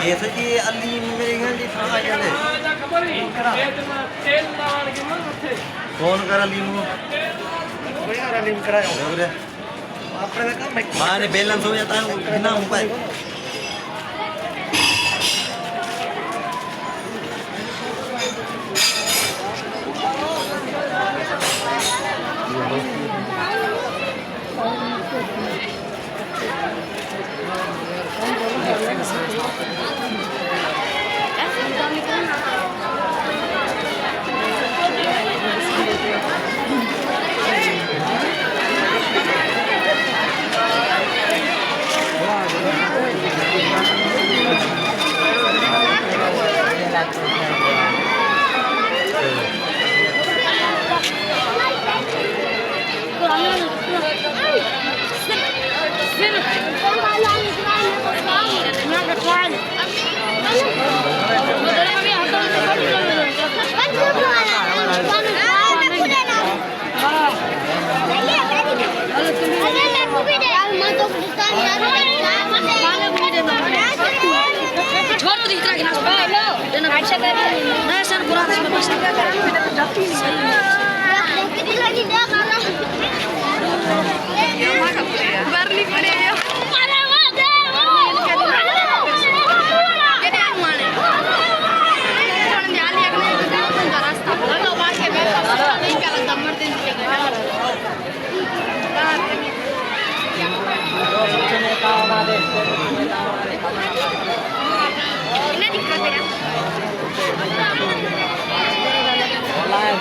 ऐसे जी अली मेरे घर जी था गए फोन कर अली मु यार अली कराया होगा अपने का काम माने बैलेंस हो जाता है बिना मोबाइल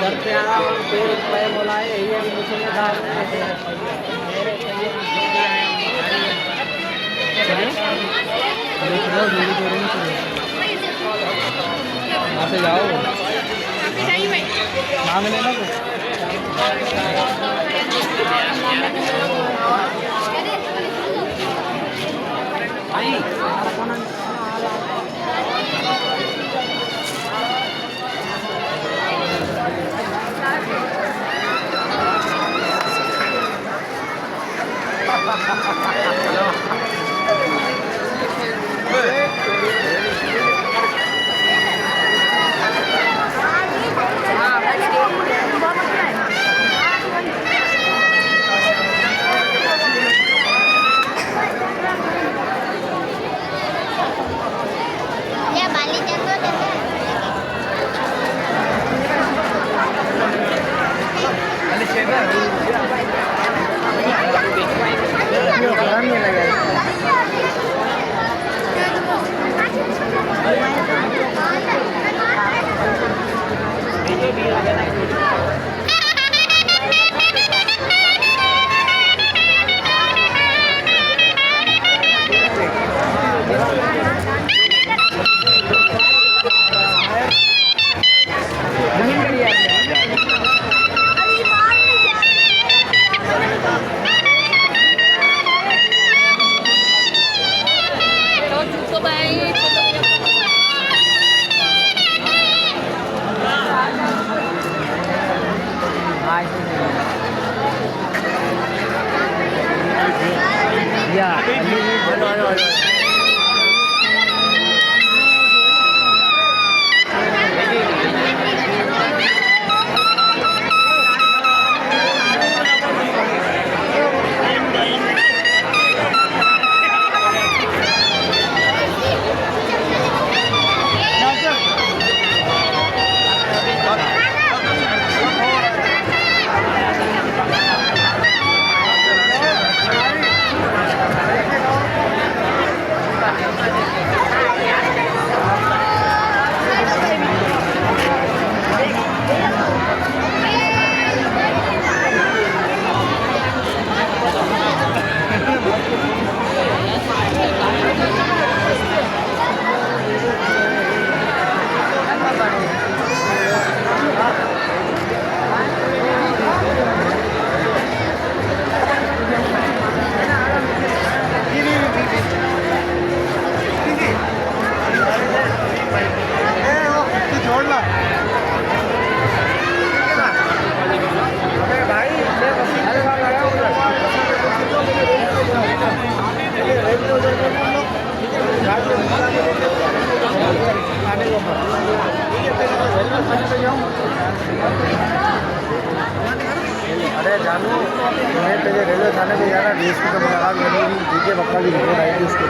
घर पे आया और पेड़ बोलाए ये मुझे वहाँ पे जाओ नाम लेना अरे जानू मैं तेरे रेलवे थाने पे जा रहा डीएसपी का मुलाकात करनी थी, ठीक है, पप्पा की रिपोर्ट आई थी उसको।